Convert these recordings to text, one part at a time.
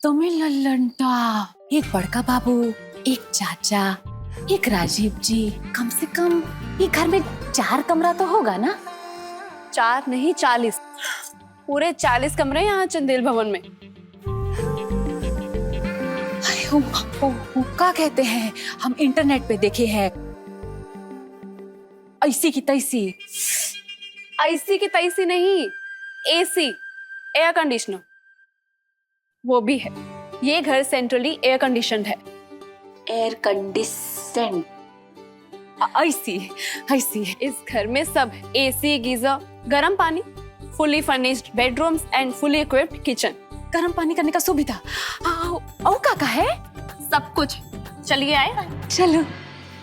तुम्हें लल्लनटा, एक बड़का बाबू, एक चाचा, एक राजीव जी, कम से कम ये घर में 4 कमरा तो होगा ना? 4 नहीं 40, पूरे 40 कमरे यहाँ चंदेल भवन में। वो क्या कहते हैं, हम इंटरनेट पे देखे हैं, ऐसी की तैसी। ऐसी की तैसी नहीं, एसी, एयर कंडीशनर, वो भी है। ये घर सेंट्रली एयर कंडीशनड है। एयर कंडीशन, ऐसी ऐसी। इस घर में सब एसी, गीजर, गर्म पानी, fully furnished bedrooms and fully equipped kitchen. गर्म पानी करने का सुविधा और का है सब कुछ। चलिए आए। चलो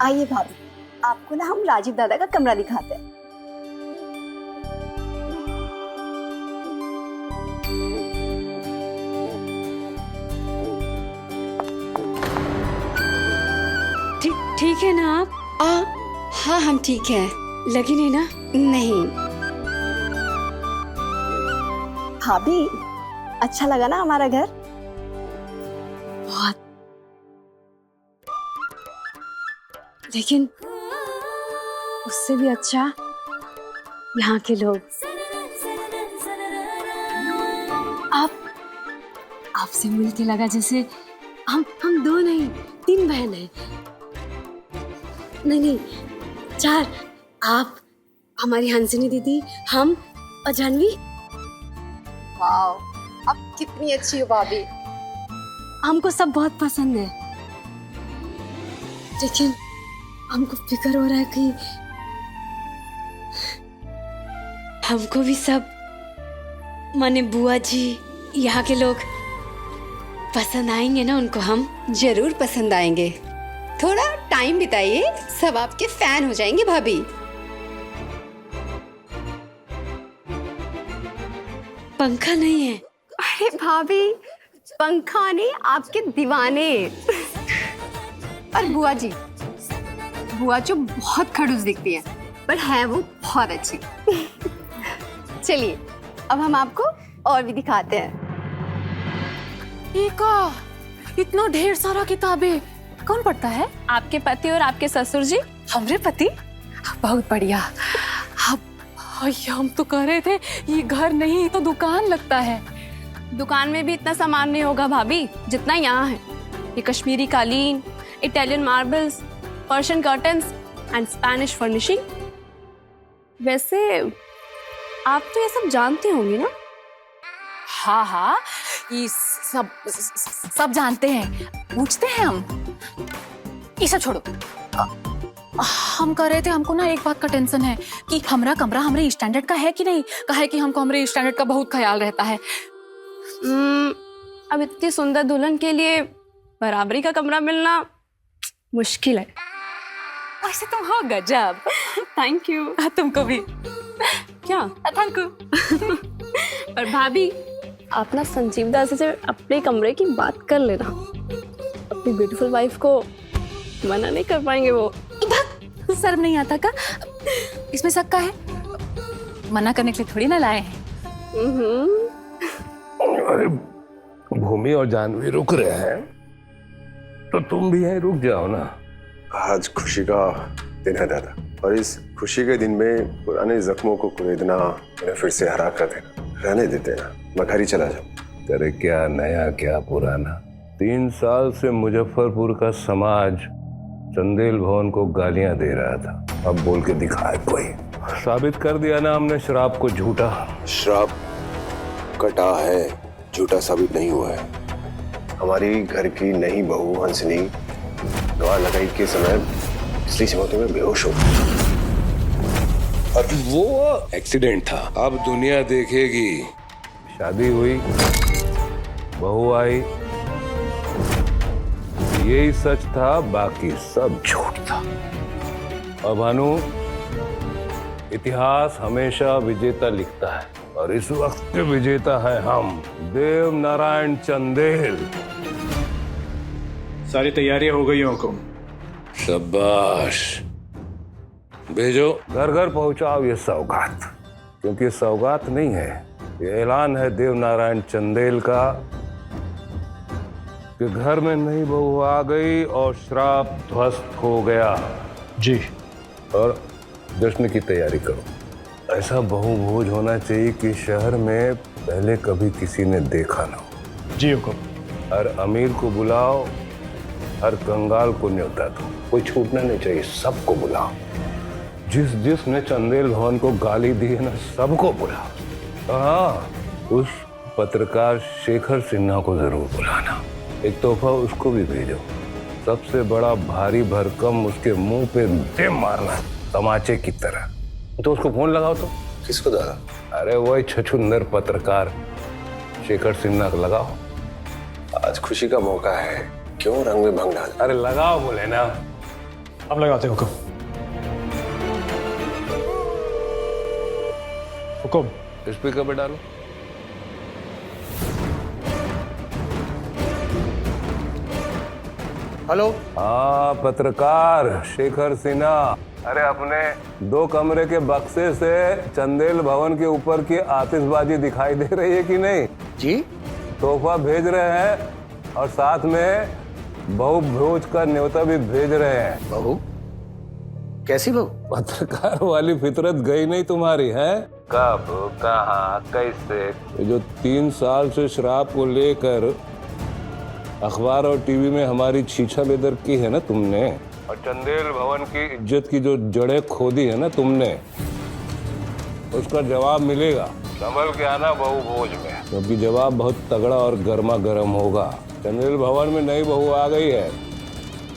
आइए भाभी, आपको ना हम राजीव दादा का कमरा दिखाते हैं। ठीक है ना आप? हाँ हम ठीक है। लगी नहीं ना? नहीं। भाभी, अच्छा लगा ना हमारा घर? बहुत। लेकिन उससे भी अच्छा यहाँ के लोग। आपसे मिलके लगा जैसे हम 2 नहीं 3 बहन हैं। नहीं 4। आप, हमारी हंसिनी दीदी, हम और जानवी। वाओ, आप कितनी अच्छी हो भाभी। हमको सब बहुत पसंद है, लेकिन हमको फिक्र हो रहा है कि हमको भी सब, माने बुआ जी, यहाँ के लोग पसंद आएंगे ना? उनको हम जरूर पसंद आएंगे। थोड़ा टाइम बिताइए, सब आपके फैन हो जाएंगे भाभी। पंखा नहीं है। अरे भाभी, पंखा नहीं, आपके दीवाने। और बुआ जी, बुआ जो बहुत खड़ूस दिखती है, पर है वो बहुत अच्छी। चलिए, अब हम आपको और भी दिखाते हैं। इतना ढेर सारा किताबें कौन पढ़ता है? आपके पति और आपके ससुर जी। हमरे पति? बहुत बढ़िया। हम तो कह रहे थे ये घर नहीं तो दुकान लगता है। दुकान में भी इतना सामान नहीं होगा भाभी जितना यहाँ है। ये कश्मीरी कालीन, Italian marbles, Persian curtains and Spanish furnishing. वैसे आप तो ये सब जानती होंगी ना? हाँ, ये सब जानते हैं, पूछते हैं हम। ये सब छोड़ो, हम कह रहे थे हमको ना एक बात का टेंशन है कि हमारा कमरा हमारे स्टैंडर्ड का है कि नहीं। कहे कि हमको हमारे स्टैंडर्ड का बहुत ख्याल रहता है। अब इतनी सुंदर दुल्हन के लिए बराबरी का कमरा मिलना मुश्किल है। वैसे तुम हो गजब। Thank you. तुमको भी। क्या? Thank you. पर भाभी, आप ना संजीव दा से अपने कमरे की बात कर लेना। अपनी ब्यूटीफुल वाइफ को मना नहीं कर पाएंगे वो। शर्म नहीं आता का? इसमें शक का है? मना करने के लिए थोड़ी ना लाए हैं। अरे भूमि और जानवी रुक रहे हैं तो तुम भी यहीं रुक जाओ ना। आज खुशी का दिन है दादा, और इस खुशी के दिन में पुराने जख्मों को कुरेदना, उन्हें फिर से हरा कर देना, रहने देते ना। मैं घर ही चला जाऊं। तेरे क्या नया क्या पुराना। 3 साल से मुजफ्फरपुर का समाज चंदेल भवन को गालियां दे रहा था। अब बोल के दिखाए कोई। साबित कर दिया ना हमने श्राप को झूठा। श्राप कटा है, झूठा साबित नहीं हुआ है। हमारी घर की नई बहू हंसनी दवा लगाई के समय पिछली चमोते में बेहोश हो गई। और वो एक्सीडेंट था। अब दुनिया देखेगी। शादी हुई, बहू आई, यही सच था, बाकी सब झूठ था। अब भानु, इतिहास हमेशा विजेता लिखता है, और इस वक्त के विजेता है हम, देव नारायण चंदेल। सारी तैयारियां हो गई हैं हुकुम। शाबाश, भेजो। घर घर पहुंचाओ ये सौगात, क्योंकि सौगात नहीं है, ये ऐलान है देव नारायण चंदेल का कि घर में नई बहू आ गई और श्राप ध्वस्त हो गया। जी। और जश्न की तैयारी करो। ऐसा बहु भोज होना चाहिए कि शहर में पहले कभी किसी ने देखा ना हो। जी हुकुम। हर अमीर को बुलाओ, हर कंगाल को न्योता दो, कोई छूटना नहीं चाहिए, सबको बुलाओ। जिसने चंदेल भवन को गाली दी है ना, सबको बुलाओ। हाँ, उस पत्रकार शेखर सिन्हा को जरूर बुलाना। एक तोहफा उसको भी भेजो। सबसे बड़ा भारी भरकम उसके मुंह पे दे मारना, तमाचे की तरह। तो उसको फोन लगाओ। तो किसको दादा? अरे वही छछुंदर पत्रकार शेखर सिन्हा को लगाओ। आज खुशी का मौका है, क्यों रंग में भंग डाल? अरे लगाओ बोले ना। अब लगाते हुकुम। हुकुम। स्पीकर पे डालो। हेलो। हाँ, पत्रकार शेखर सिन्हा। अरे अपने 2 कमरे के बक्से से चंदेल भवन के ऊपर की आतिशबाजी दिखाई दे रही है कि नहीं? जी। तोहफा भेज रहे हैं और साथ में बहु भोज का न्योता भी भेज रहे हैं। बहू? कैसी बहू? पत्रकार वाली फितरत गई नहीं तुम्हारी है? कब, कहाँ, कैसे? ये जो 3 साल से श्राप को लेकर अखबार और टीवी में हमारी छीछा बेदर की है ना तुमने, और चंदेल भवन की इज्जत की जो जड़ें खोदी है ना तुमने, उसका जवाब मिलेगा। संभल के आना बहु भोज में, क्योंकि जवाब बहुत तगड़ा और गर्मा गर्म होगा। चंदेल भवन में नई बहू आ गई है,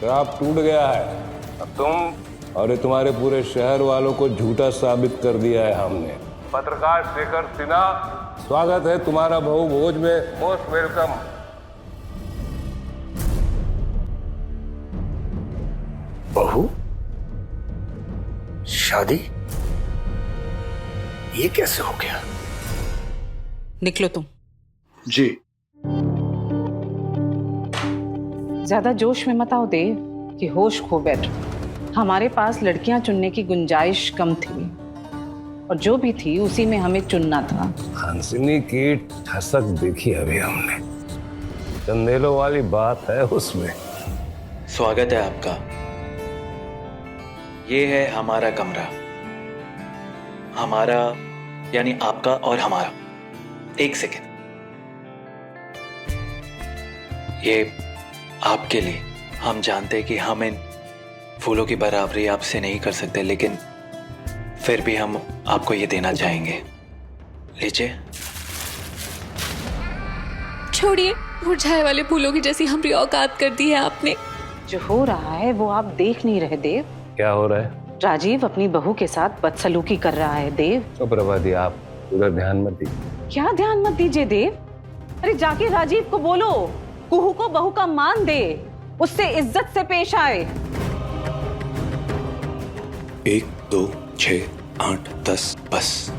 श्राप टूट गया है। अब तुम और ये तुम्हारे पूरे शहर वालों को झूठा साबित कर दिया है हमने। पत्रकार शेखर सिन्हा, स्वागत है तुम्हारा बहु भोज में। Most welcome. बहू? शादी? ये कैसे हो गया? निकलो तुम। जी। ज्यादा जोश में मत आओ देव, कि होश खो बैठो। हमारे पास लड़कियां चुनने की गुंजाइश कम थी, और जो भी थी उसी में हमें चुनना था। हंसनी की ठसक देखी अभी हमने, चंदेलों वाली बात है उसमें। स्वागत है आपका। ये है हमारा कमरा, हमारा यानी आपका और हमारा। एक सेकेंड, ये आपके लिए। हम जानते हैं कि हम इन फूलों की बराबरी आपसे नहीं कर सकते, लेकिन फिर भी हम आपको ये देना चाहेंगे। लीजिए। छोड़िए, मुरझाए वाले फूलों की जैसी हमारी औकात कर दी है आपने। जो हो रहा है वो आप देख नहीं रहे देव। क्या हो रहा है? राजीव अपनी बहू के साथ बदसलूकी कर रहा है देव। तो प्रभादी, आप उधर ध्यान मत दीजिए। क्या ध्यान मत दीजिए देव? अरे जाके राजीव को बोलो, कुहू को बहू का मान दे, उससे इज्जत से पेश आए। 1 2 6 8 10 बस।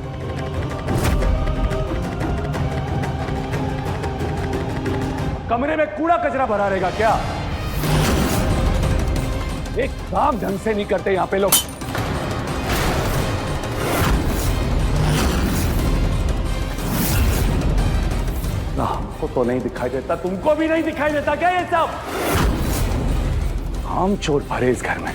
कमरे में कूड़ा कचरा भरा रहेगा क्या? एक काम ढंग से नहीं करते यहाँ पे लोग। ना हमको तो नहीं दिखाई देता, तुमको भी नहीं दिखाई देता क्या ये सब? हम चोर भरे इस घर में।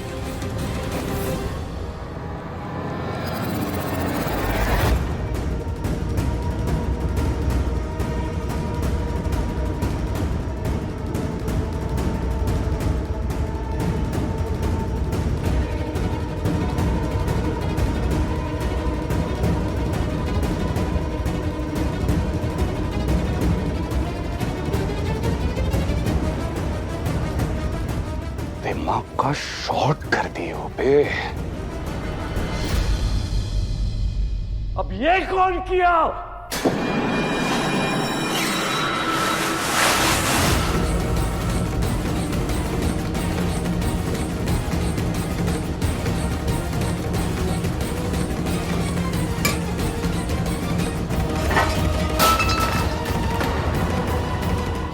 दिमाग का शॉर्ट कर दिए हो बे। अब ये कौन किया?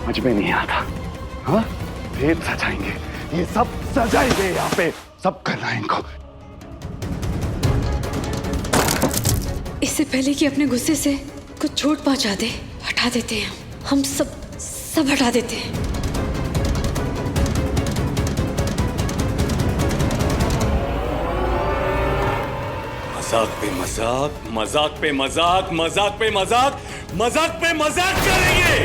समझ में नहीं आता। हाँ, फिर सजाएंगे, ये सब सजाएंगे, यहाँ पे सब करना है इनको। इससे पहले कि अपने गुस्से से कुछ चोट पहुंचा दे, हटा देते हैं हम सब हटा देते हैं। मजाक पे मजाक, मजाक पे मजाक, मजाक पे मजाक, मजाक पे मजाक करेंगे।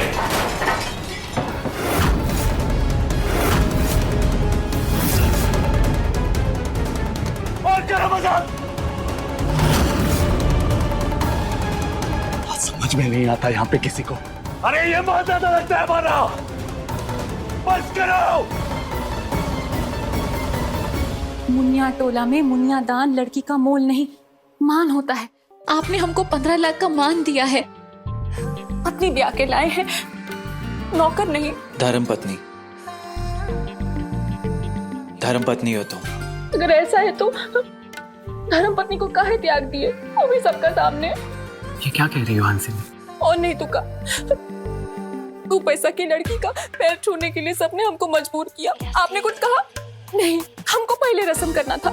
और करो मजाक। समझ में नहीं आता यहाँ पे किसी को। अरे ये बहुत ज्यादा लगता है हमारा। बस करो। मुनिया टोला में मुनिया दान लड़की का मोल नहीं, मान होता है। आपने हमको 15 लाख का मान दिया है, अपनी ब्याह के लाए हैं, नौकर नहीं। धर्मपत्नी, धर्मपत्नी हो तुम। अगर ऐसा है तो धर्मपत्नी को काहे त्याग दिए, वो भी सबका सामने। ये क्या कह रही हो हंसिनी? और नहीं तो का, तू पैसा की लड़की का पैर छूने के लिए सबने हमको मजबूर किया। आपने कुछ कहा नहीं, हमको पहले रस्म करना था,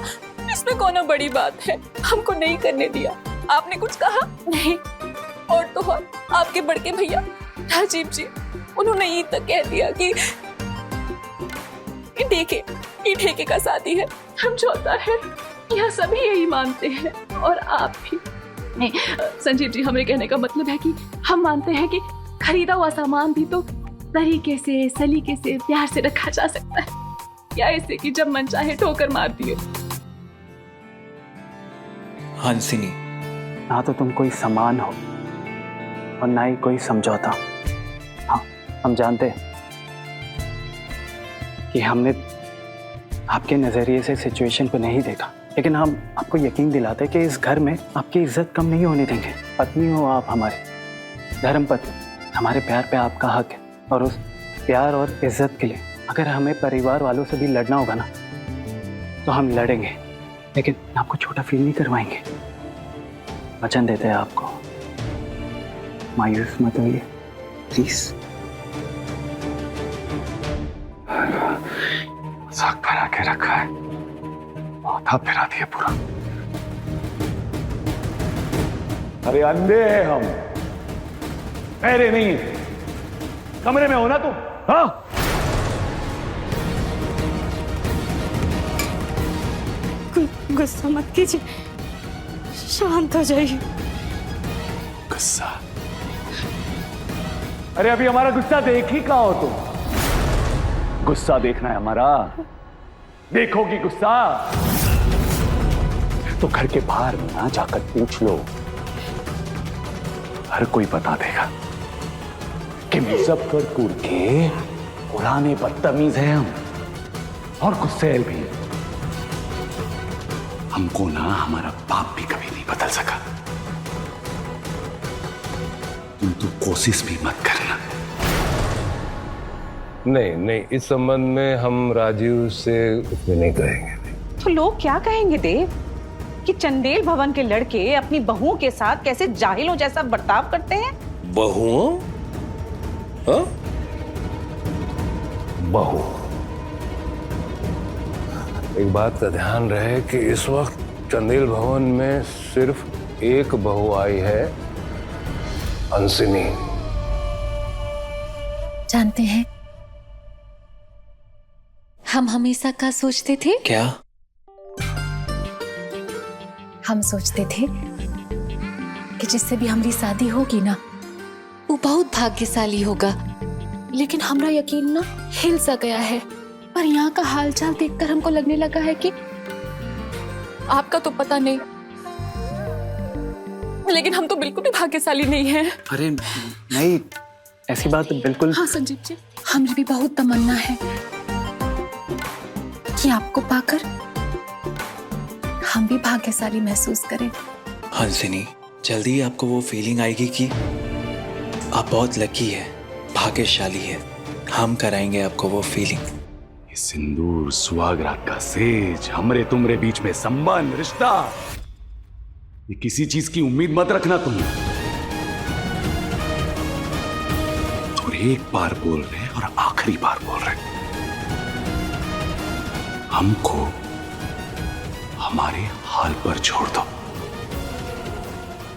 इसमें कौन बड़ी बात है, हमको नहीं करने दिया। आपने कुछ कहा नहीं, और तो और आपके बड़के भैया राजीव जी, उन्होंने ये तक कह दिया कि ठेके का शादी है, समझौता है। यह सभी यही मानते हैं और आप भी। नहीं संजीव जी, हमें कहने का मतलब है कि हम मानते हैं कि खरीदा हुआ सामान भी तो तरीके से, सलीके से, प्यार से रखा जा सकता है, या ऐसे कि जब मन चाहे ठोकर मार दिए। हंसिनी, ना तो तुम कोई सामान हो और ना ही कोई समझौता। हाँ, हम जानते हैं कि हमने आपके नजरिए से सिचुएशन को नहीं देखा, लेकिन हम आपको यकीन दिलाते कि इस घर में आपकी इज्जत कम नहीं होने देंगे। पत्नी हो आप हमारे, धर्मपत्नी, हमारे प्यार पे आपका हक है, और उस प्यार और इज्जत के लिए अगर हमें परिवार वालों से भी लड़ना होगा ना, तो हम लड़ेंगे, लेकिन आपको छोटा फील नहीं करवाएंगे। वचन देते हैं आपको, मायूस मत होइए प्लीज। मजाक बना के रखा है, माथा फिरा दिया पूरा। अरे अंधे हैं हम, पहरे नहीं। कमरे में हो ना तुम? हाँ, गुस्सा मत कीजिए, शांत हो जाइए। गुस्सा? अरे अभी हमारा गुस्सा देख ही कहाँ हो तुम? गुस्सा देखना है हमारा? देखोगी गुस्सा तो घर के बाहर ना जाकर पूछ लो, हर कोई बता देगा कि मुजफ्फरपुर के पुराने बदतमीज हैं हम, और गुस्सेल भी। हमको ना हमारा बाप भी कभी नहीं बदल सका। तुम तो कोशिश भी मत करना। नहीं, इस संबंध में हम राजीव से कुछ भी नहीं कहेंगे। तो लोग क्या कहेंगे देव, कि चंदेल भवन के लड़के अपनी बहुओं के साथ कैसे जाहिलों जैसा बर्ताव करते हैं? बहुओं? हाँ? बहू, एक बात का ध्यान रहे कि इस वक्त चंदेल भवन में सिर्फ एक बहू आई है, हंसिनी। जानते हैं, हम हमेशा क्या सोचते थे? क्या? हम सोचते थे कि जिससे भी हमारी शादी होगी ना, वो बहुत भाग्यशाली होगा, लेकिन हमारा यकीन ना हिल सा गया है। पर यहाँ का हालचाल देखकर हमको लगने लगा है कि आपका तो पता नहीं, लेकिन हम तो बिल्कुल भी भाग्यशाली नहीं हैं। अरे नहीं, ऐसी बात बिल्कुल। हाँ संजीव जी, हमें भी बहुत तमन्ना है कि आपको पाकर हम भी भाग्यशाली महसूस करें। हंसिनी, जल्दी आपको वो फीलिंग आएगी कि आप बहुत लकी है, भाग्यशाली है। हम कराएंगे आपको वो फीलिंग। ये सिंदूर, सुहागरात का सेज, हमरे तुमरे बीच में संबंध, रिश्ता, ये किसी चीज की उम्मीद मत रखना तुम। और एक बार बोल रहे और आखिरी बार बोल रहे, हमको हमारे हाल पर छोड़ दो,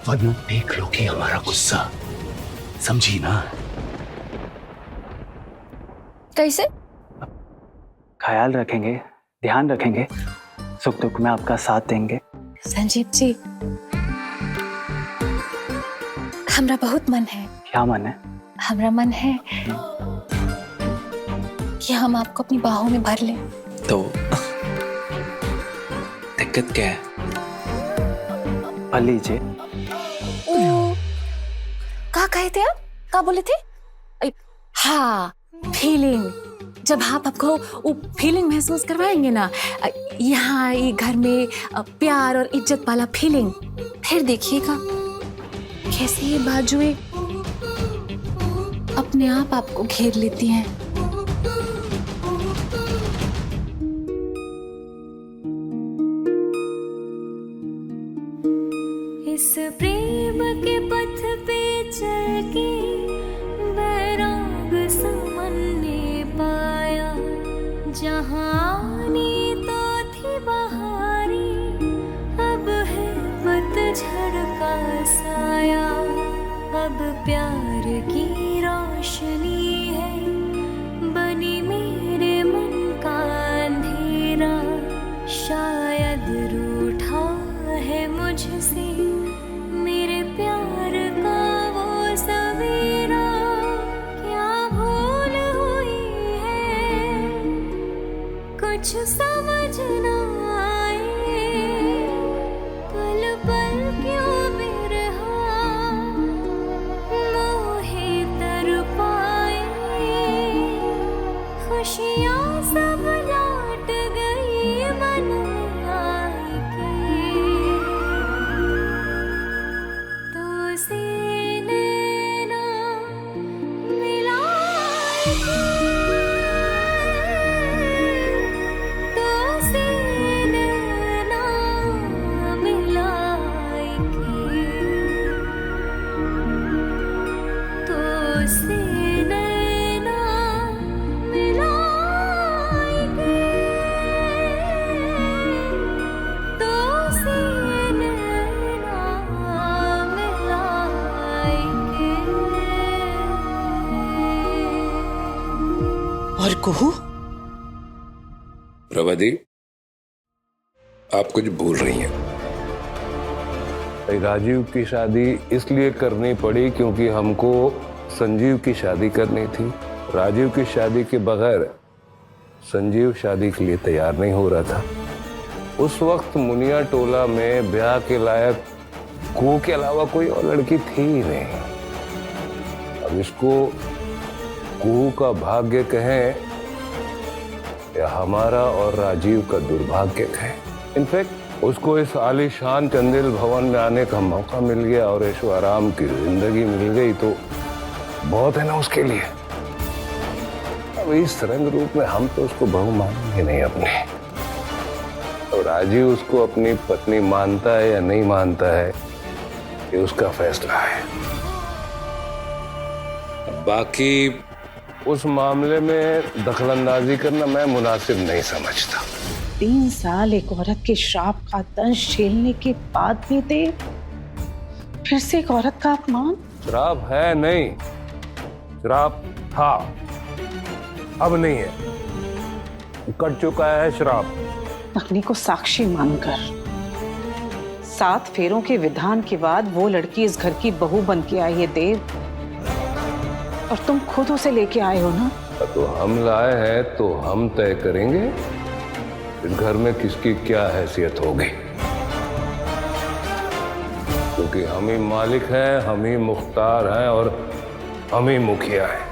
वरना देख लो कि हमारा गुस्सा। समझी ना? कैसे? ख्याल रखेंगे, ध्यान रखेंगे, सुख दुख में आपका साथ देंगे, संजीव जी, हमरा बहुत मन है। क्या मन है? हमरा मन है कि हम आपको अपनी बाहों में भर लें। तो दिक्कत क्या है? भर लीजिए। क्या कहे थे आप? क्या बोले थे? हाँ, फीलिंग। जब आप आपको वो फीलिंग महसूस करवाएंगे ना, यहाँ ये घर में प्यार और इज्जत वाला फीलिंग, फिर देखिएगा कैसे ये बाजुएं अपने आप आपको घेर लेती हैं। इस प्रेम के पथ पे चल के बैराग समन्ने पाया, जहाँ आनी तो थी बहारी, अब है पतझड़ का साया। अब प्यार की रोशनी है बनी मेरे मन का अंधेरा, शायद रूठा है मुझसे मेरे प्यार का वो सवेरा। क्या भूल हुई है कुछ समझ ना आए, पल पल क्यों बिरहा मोहे तर पाए। खुशियाँ सब लौट गई मन आए के, तो से नैना मिलाए के, तो से नैना मिलाए के, तो से नैना मिलाए के, तो से नैना मिलाए के। और कुहू, प्रभादी, आप कुछ भूल रही हैं। राजीव की शादी इसलिए करनी पड़ी क्योंकि हमको संजीव की शादी करनी थी। राजीव की शादी के बगैर संजीव शादी के लिए तैयार नहीं हो रहा था। उस वक्त मुनिया टोला में ब्याह के लायक कुहू के अलावा कोई और लड़की थी ही नहीं। अब इसको कुहू का भाग्य कहें या हमारा और राजीव का दुर्भाग्य कहें, इनफैक्ट उसको इस आलीशान चंदेल भवन में आने का मौका मिल गया और ऐशो आराम की जिंदगी मिल गई तो बहुत है ना उसके लिए। अब इस रंग रूप में हम तो उसको बहू मानेंगे नहीं अपने। तो राजीव उसको अपनी पत्नी मानता है या नहीं मानता है, ये उसका फैसला है। बाकी उस मामले में दखलंदाजी करना मैं मुनासिब नहीं समझता। 3 साल एक औरत के श्राप का दंश झेलने के बाद भी देव फिर से एक औरत का अपमान। श्राप है नहीं, श्राप था, अब नहीं है, कट चुका है श्राप। अग्नि को साक्षी मानकर 7 फेरों के विधान के बाद वो लड़की इस घर की बहू बन के आई है देव, और तुम खुद उसे लेके आए हो ना। तो हम लाए हैं तो हम तय करेंगे इस घर में किसकी क्या हैसियत होगी, क्योंकि हम ही मालिक हैं, हम ही मुख्तार हैं और हम ही मुखिया हैं।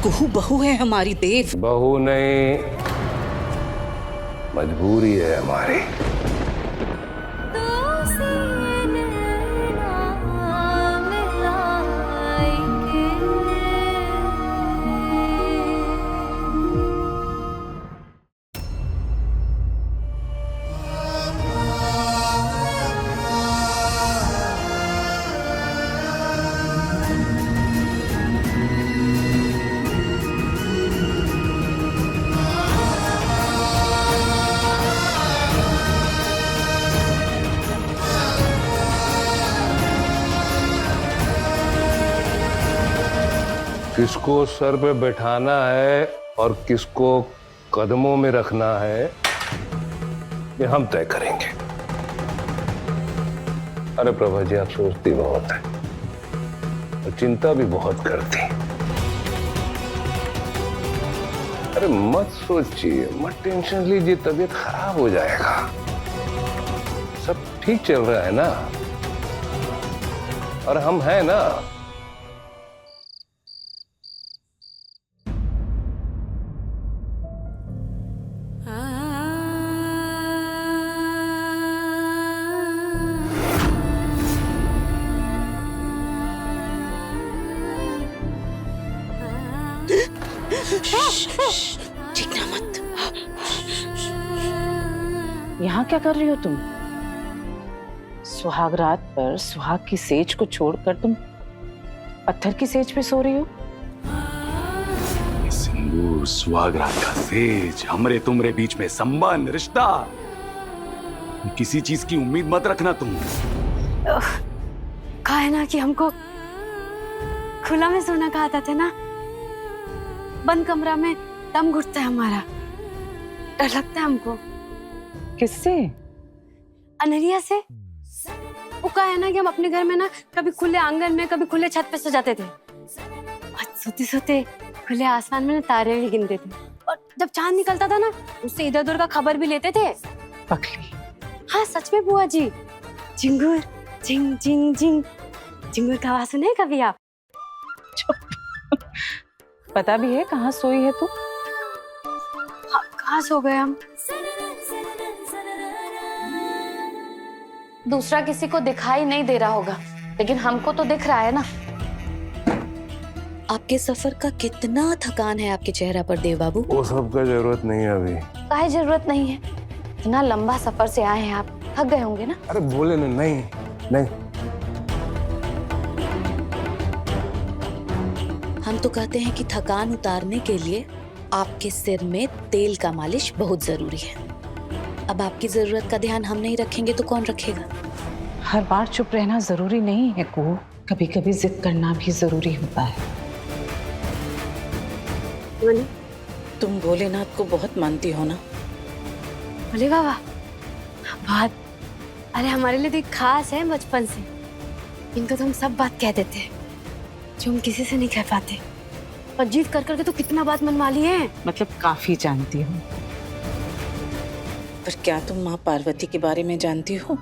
कुहू बहू है हमारी देव। बहू नहीं, मजबूरी है हमारी। किसको सर पे बैठाना है और किसको कदमों में रखना है ये हम तय करेंगे। अरे प्रभा जी, आप सोचती बहुत है और चिंता भी बहुत करती। अरे मत सोचिए, मत टेंशन लीजिए, तबीयत खराब हो जाएगा। सब ठीक चल रहा है ना, और हम हैं ना। चीखना मत। यहाँ क्या कर रही हो तुम? सुहाग रात पर सुहाग की सेज को छोड़कर तुम पत्थर की सेज पे सो रही हो? ये सिंदूर, सुहाग रात का सेज, हमरे तुमरे बीच में संबंध, रिश्ता, किसी चीज की उम्मीद मत रखना तुम। कहा है ना कि हमको खुला में सोना कहा था ना। बंद कमरा में दम घुटता है हमारा, डर लगता है हमको। किससे? अनहरिया से। वो कहा है ना कि हम अपने घर में ना कभी खुले आंगन में, कभी खुले छत पे सो जाते थे, और सोते सोते खुले आसमान में ना तारे भी गिनते थे, और जब चांद निकलता था ना उससे इधर उधर का खबर भी लेते थे। पकली। हाँ सच में बुआ जी, झिंगुर झिंग झिंग झिंग, झिंगुर का आवाज सुने कभी आप? पता भी है कहाँ सोई है तू? हाँ, कहाँ सो गए हम? दूसरा किसी को दिखाई नहीं दे रहा होगा, लेकिन हमको तो दिख रहा है ना। आपके सफर का कितना थकान है आपके चेहरा पर देव बाबू। वो सब का जरूरत नहीं है अभी। काहे जरूरत नहीं है? इतना लंबा सफर से आए हैं आप, थक गए होंगे ना। अरे बोले ना, नहीं नहीं। हम तो कहते हैं कि थकान उतारने के लिए आपके सिर में तेल का मालिश बहुत जरूरी है। अब आपकी जरूरत का ध्यान हम नहीं रखेंगे तो कौन रखेगा? हर बार चुप रहना जरूरी नहीं है कुहू, कभी कभी जिद करना भी जरूरी होता है। तुम भोलेनाथ को बहुत मानती हो ना? भोले बाबा बहुत, अरे हमारे लिए तो एक खास है बचपन से। इनको तो हम सब बात कह देते हैं जो हम किसी से नहीं कह पाते, और जीत कर करके तो कितना बात मनवा ली है। मतलब काफी जानती हूँ। पर क्या तुम माँ पार्वती के बारे में जानती हो?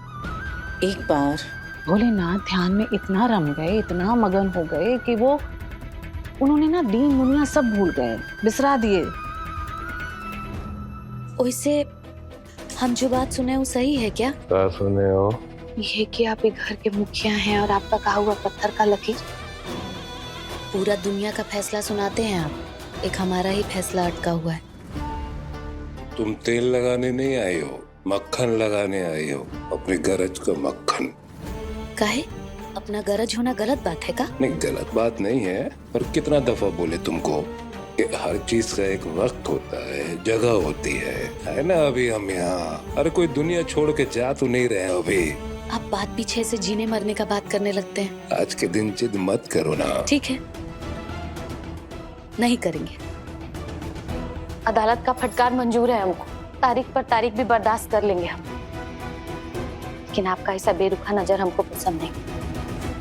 एक बार भोलेनाथ ध्यान में इतना रम गए, इतना मगन हो गए कि उन्होंने ना दीन दुनिया सब भूल गए, बिसरा दिए। वैसे हम जो बात सुने वो सही है क्या? क्या सुने हो? ये कि आप एक घर के मुखिया हैं और आपका कहा हुआ पत्थर का लकीर। पूरा दुनिया का फैसला सुनाते हैं आप, एक हमारा ही फैसला अटका हुआ है। तुम तेल लगाने नहीं आई हो, मक्खन लगाने आई हो, अपनी गरज का मक्खन। काहे? अपना गरज होना गलत बात है का? नहीं, गलत बात नहीं है, पर कितना दफा बोले तुमको कि हर चीज का एक वक्त होता है, जगह होती है ना। अभी हम यहाँ, अरे कोई दुनिया छोड़ के जा तो नहीं रहे अभी। आप बात पीछे से जीने मरने का बात करने लगते हैं। आज के दिन जिद मत करो ना। ठीक है, नहीं करेंगे। अदालत का फटकार मंजूर है हमको, तारीख पर तारीख भी बर्दाश्त कर लेंगे हम, लेकिन आपका ऐसा बेरुखा नजर हमको पसंद नहीं।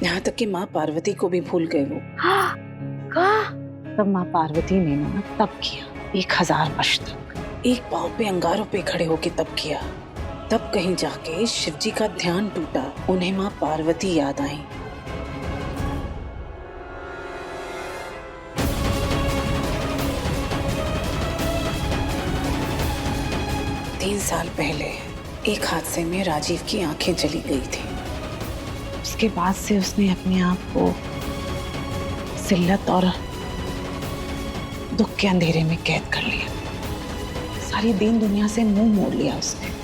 यहाँ तक कि माँ पार्वती को भी भूल गए वो। हाँ, कहा? तब माँ पार्वती ने ना तब किया 1000 वर्ष तक। एक पाँव पे अंगारों पे खड़े होके तब किया, तब कहीं जाके शिवजी का ध्यान टूटा, उन्हें माँ पार्वती याद आई। तीन साल पहले एक हादसे में राजीव की आंखें चली गई थी। उसके बाद से उसने अपने आप को जिल्लत और दुख के अंधेरे में कैद कर लिया। सारी दीन दुनिया से मुंह मोड़ लिया उसने।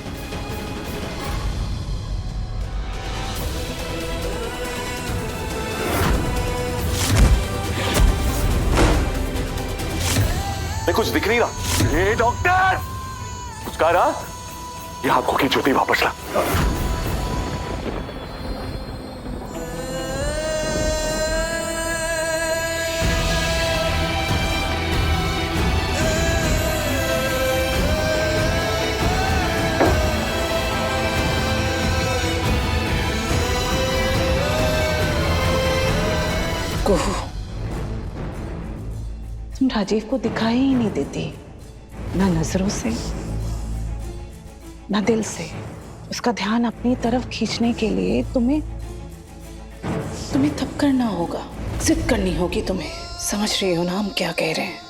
कुछ दिख नहीं रहा। ये डॉक्टर कुछ कह रहा? ये आंखों की ज्योति वापस ला। राजीव को दिखाई ही नहीं देती, ना नजरों से ना दिल से। उसका ध्यान अपनी तरफ खींचने के लिए तुम्हें तब करना होगा, जिद करनी होगी तुम्हें। समझ रही हो ना हम क्या कह रहे हैं?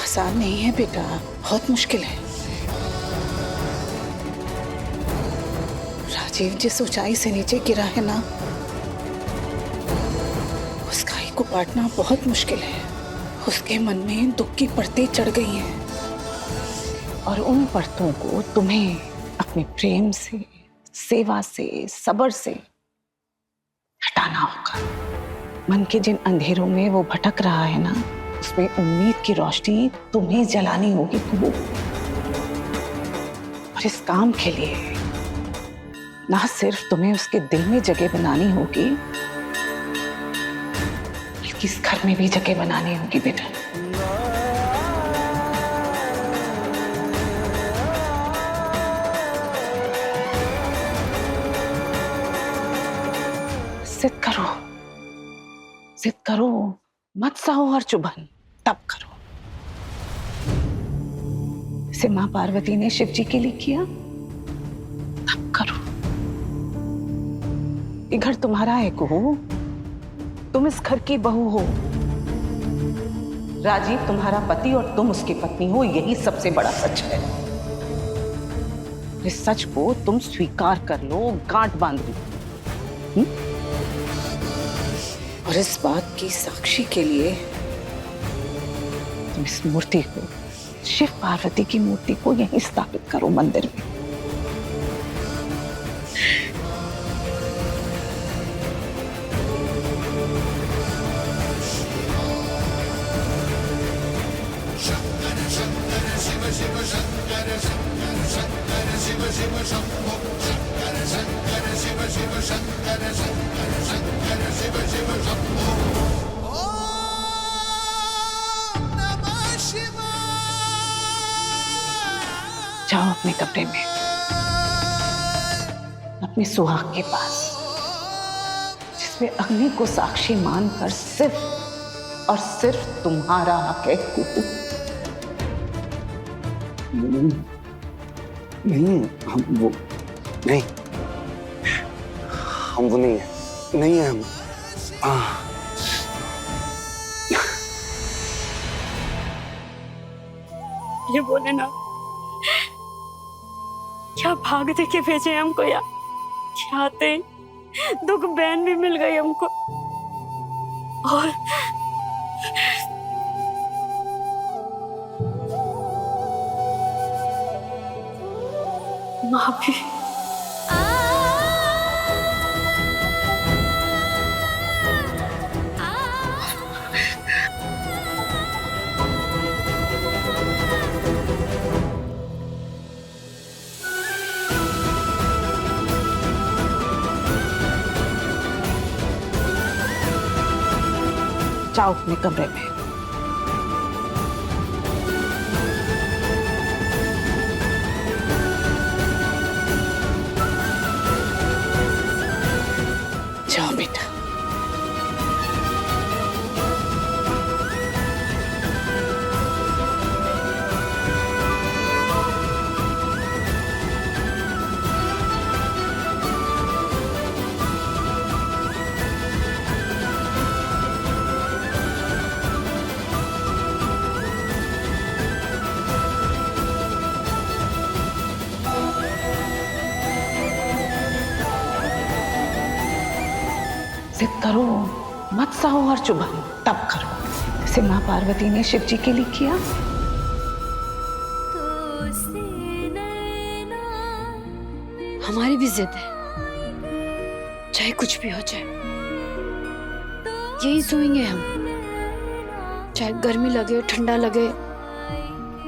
आसान नहीं है बेटा, बहुत मुश्किल है। राजीव जिस ऊंचाई से नीचे गिरा है ना, उस खाई को पाटना बहुत मुश्किल है। उसके मन में दुख की परतें चढ़ गई हैं और उन परतों को तुम्हें अपने प्रेम से, सेवा से, सब्र से हटाना होगा। मन के जिन अंधेरों में वो भटक रहा है ना, उसमें उम्मीद की रोशनी तुम्हें जलानी होगी कुहू। और इस काम के लिए ना सिर्फ तुम्हें उसके दिल में जगह बनानी होगी, बल्कि इस घर में भी जगह बनानी होगी बेटा। जिद करो, मत सहो हर चुभन, तब करो। इसे मां पार्वती ने शिव जी के लिए किया, तब करो। ये घर तुम्हारा है कुहू, तुम इस घर की बहू हो। राजीव तुम्हारा पति और तुम उसकी पत्नी हो, यही सबसे बड़ा सच है। इस सच को तुम स्वीकार कर लो, गांठ बांध लो। और इस बात की साक्षी के लिए तुम इस मूर्ति को, शिव पार्वती की मूर्ति को यहीं स्थापित करो मंदिर में। जाओ अपने कमरे में, अपने सुहाग के पास, जिसमें अग्नि को साक्षी मानकर सिर्फ और सिर्फ तुम्हारा हक है कुहू। नहीं, हम वो नहीं, हम वो नहीं है, नहीं है हम। ये बोले ना, क्या भाग दे के भेजे हमको यार, क्या आते दुख बहन भी मिल गई हमको। और माँ भी। जाओ अपने कमरे में। जाओ बेटा। जिद करो, मत सहो हर चुभन, तब करो। इसे मां पार्वती ने शिव जी के लिए किया। हमारी भी जिद है, चाहे कुछ भी हो जाए, यही सोएंगे हम। चाहे गर्मी लगे, ठंडा लगे,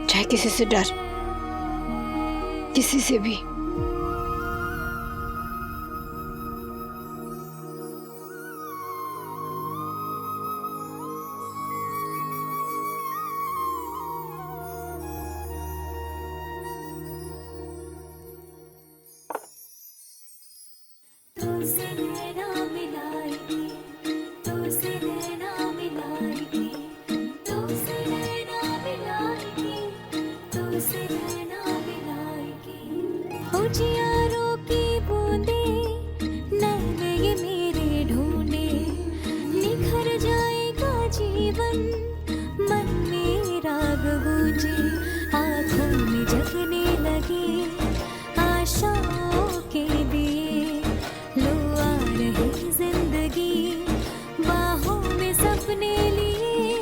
चाहे किसी से डर, किसी से भी। उजियारों की बूंदें नैन ये मेरे ढूंढे, निखर जाएगा जीवन मन में राग गूंजे, आँखों में जगने लगे आशाओं के दिए, लो आ रही जिंदगी बाहों में सपने लिए,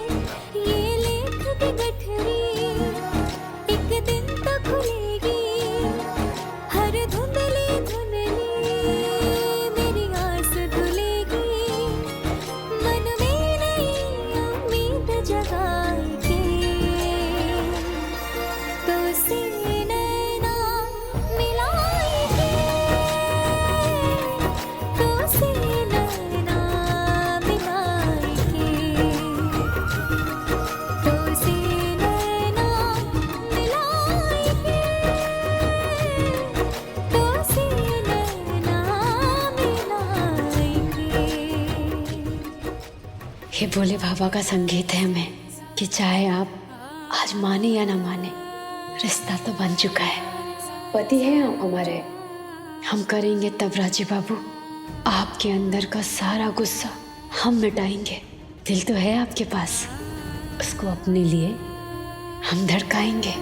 ये लेख की गठरी एक दिन तो खुलेगी, हर धुंधली धुंधली मेरी आस धुलेगी, मन में नई उम्मीद जगाएगी, तो से नैना मिलाएगी, तो से नैना मिलाएगी, तो से नैना मिलाएगी, तो से नैना मिलाएगी। ये भोले बाबा का संगीत है हमें कि चाहे आप आज माने या ना माने, रिश्ता तो बन चुका है। पति है आप हमारे, हम करेंगे तब राजी बाबू, आपके अंदर का सारा गुस्सा हम मिटाएंगे। दिल तो है आपके पास, उसको अपने लिए हम धड़काएंगे।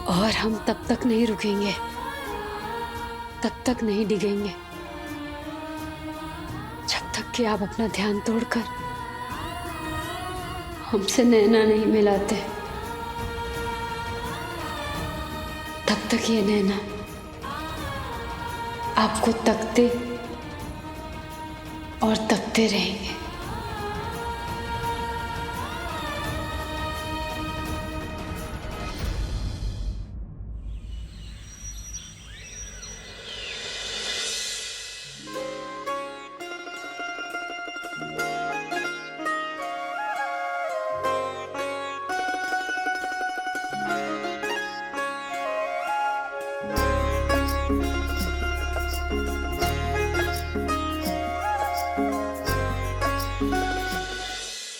और हम तब तक नहीं रुकेंगे, तब तक नहीं डिगेंगे, जब तक कि आप अपना ध्यान तोड़कर हमसे नैना नहीं मिलाते। तब तक ये नैना आपको तकते और तकते रहेंगे।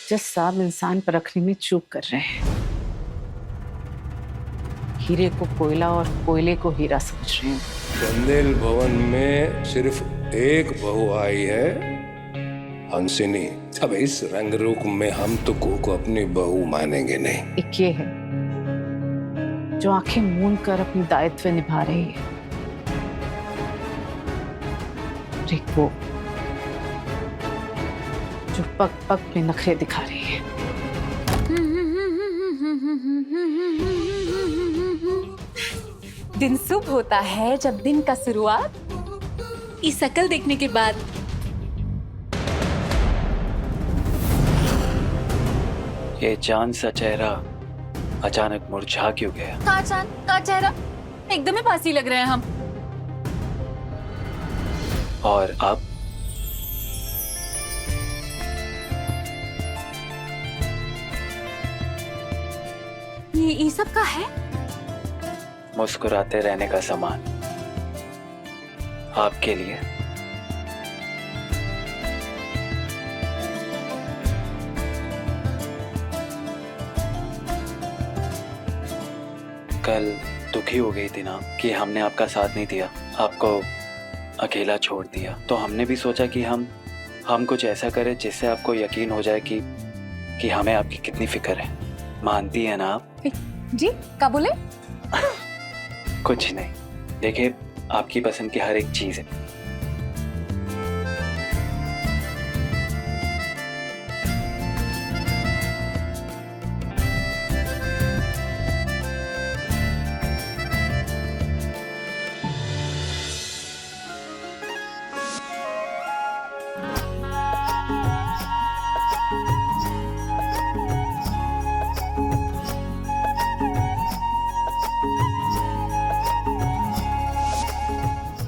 जज साहब इंसान पर रखने में चूक कर रहे हैं। हीरे को कोयला और कोयले को हीरा समझ रहे हैं। चंदेल भवन में सिर्फ एक बहू आई है, हंसिनी। अब इस रंग रूप में हम तो को अपनी बहू मानेंगे नहीं। एक ये है जो आंखें मूंद कर अपनी दायित्व निभा रही है, और एक वो जो पग पग में नखरे दिखा रही है। दिन शुभ होता है जब दिन का शुरुआत इस शकल देखने के बाद। ये चांद सा चेहरा अचानक मुरझा क्यों गया? का चांद का चेहरा एकदम ही पास ही लग रहे हैं हम। और अब ये सब का है? मुस्कुराते रहने का सामान आपके लिए। कल दुखी हो गई थी ना कि हमने आपका साथ नहीं दिया, आपको अकेला छोड़ दिया। तो हमने भी सोचा कि हम कुछ ऐसा करें जिससे आपको यकीन हो जाए कि हमें आपकी कितनी फिक्र है। मानती है ना आप? जी क्या बोले? कुछ नहीं, देखिए आपकी पसंद की हर एक चीज है।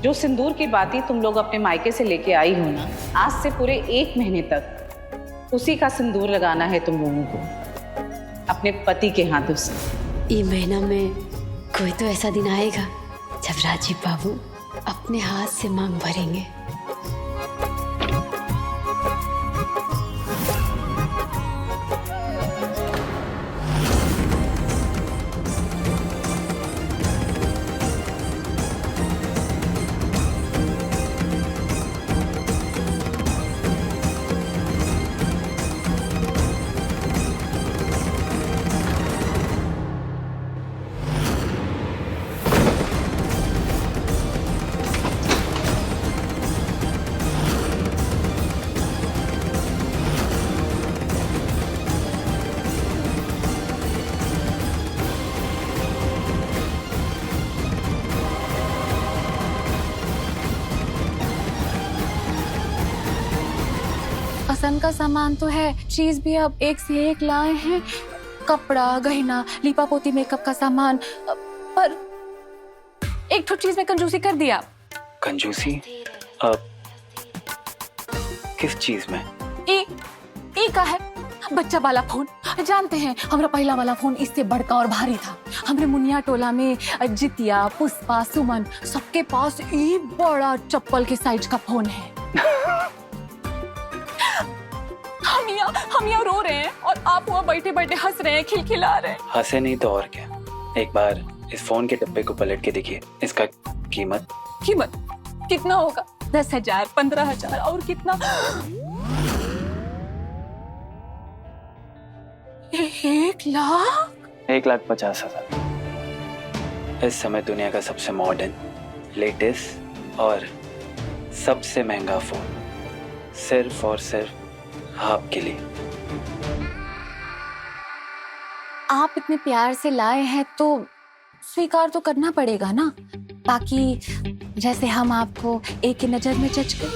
जो सिंदूर की बातें तुम लोग अपने मायके से लेके आई हो ना, आज से पूरे 1 महीने तक उसी का सिंदूर लगाना है तुम लोगों को, अपने पति के हाथों से। ये महीना में कोई तो ऐसा दिन आएगा जब राजीव बाबू अपने हाथ से मांग भरेंगे पसंद का सामान तो है, चीज भी अब एक से एक लाए हैं, कपड़ा, गहना, लीपा पोती, मेकअप का सामान, पर एक तो चीज में कंजूसी कर दिया। कंजूसी? किस चीज में? ई का है बच्चा वाला फोन। जानते हैं हमारा पहला वाला फोन इससे बड़का और भारी था। हमरे मुनिया टोला में जितिया, पुष्पा, सुमन सबके पास ये बड़ा चप्पल के साइज का फोन है। हम यहाँ रो रहे हैं और आप वहाँ बैठे बैठे हंस रहे हैं, खिलखिला रहे हैं। हंसे नहीं तो और क्या। एक बार इस फोन के डब्बे को पलट के देखिए। इसका कीमत कितना होगा? 10,000, 15,000 और कितना? 1,00,000? 1,50,000। इस समय दुनिया का सबसे मॉडर्न, लेटेस्ट और सबसे महंगा फोन सिर्फ और सिर्फ आपके लिए। आप इतने प्यार से लाए हैं तो स्वीकार तो करना पड़ेगा ना, ताकि जैसे हम आपको एक ही नजर में जज गए,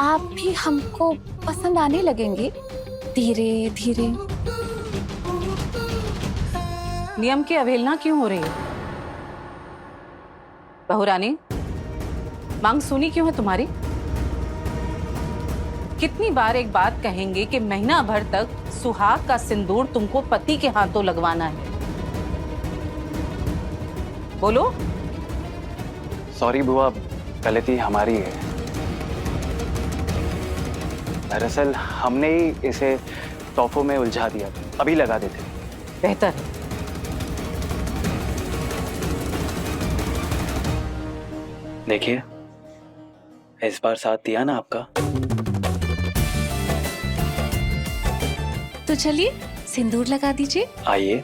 आप भी हमको पसंद आने लगेंगे धीरे धीरे। नियम की अवहेलना क्यों हो रही है? बहुरानी, मांग सुनी क्यों है तुम्हारी? कितनी बार एक बात कहेंगे कि महीना भर तक सुहाग का सिंदूर तुमको पति के हाथों लगवाना है? बोलो। सॉरी बुआ, गलती हमारी है। दरअसल हमने ही इसे तोहफों में उलझा दिया, अभी लगा देते। बेहतर। देखिए, इस बार साथ दिया ना आपका, तो चलिए सिंदूर लगा दीजिए। आइए।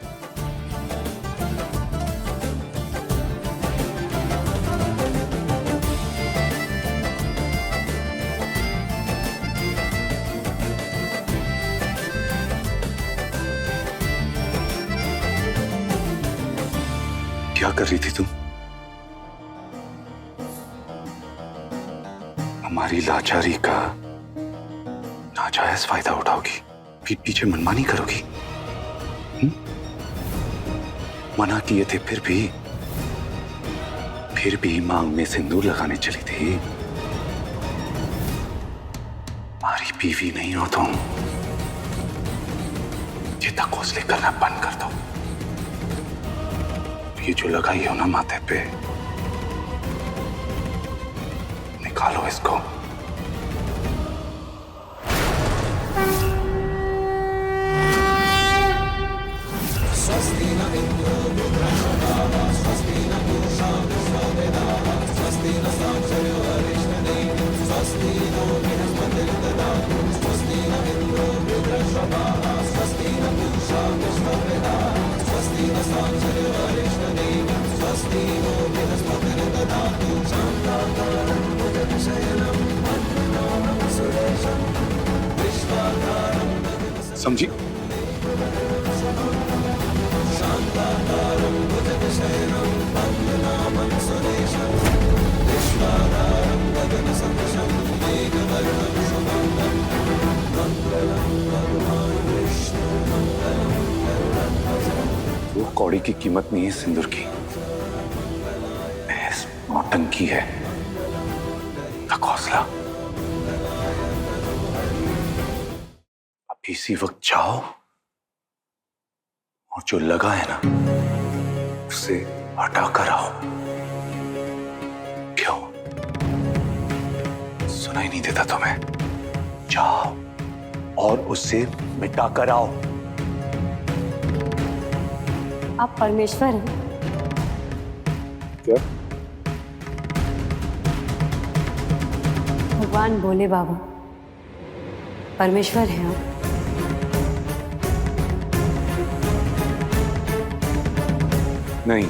क्या कर रही थी तुम? हमारी लाचारी का नाजायज फायदा उठाओगी, पीठ पीछे मनमानी करोगी? मना किए थे फिर भी मांग में सिंदूर लगाने चली थी। हमारी बीवी नहीं हो तुम। ये तकोसले करना बंद कर दो। ये जो लगाई हो ना माथे पे, निकालो इसको। समझी? वो कौड़ी की कीमत नहीं है सिंदूर की, महज नौटंकी है, तकौसला। अभी इसी वक्त जाओ और जो लगा है ना उसे हटा कर आओ। क्यों सुनाई नहीं देता तुम्हें? जाओ और उसे मिटा कर आओ। आप परमेश्वर हैं? क्या? भगवान भोले बाबा परमेश्वर हैं आप? नहीं।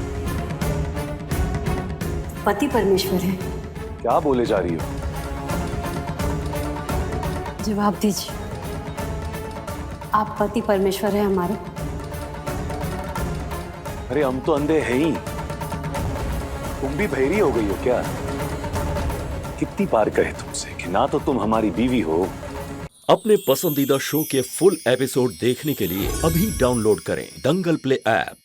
पति परमेश्वर हैं? क्या बोले जा रही हो? जवाब दीजिए, आप पति परमेश्वर हैं हमारे? अरे हम तो अंधे हैं ही, तुम भी बहरी हो गई हो क्या? कितनी बार कहे तुमसे कि ना तो तुम हमारी बीवी हो अपने पसंदीदा शो के फुल एपिसोड देखने के लिए अभी डाउनलोड करें दंगल प्ले ऐप।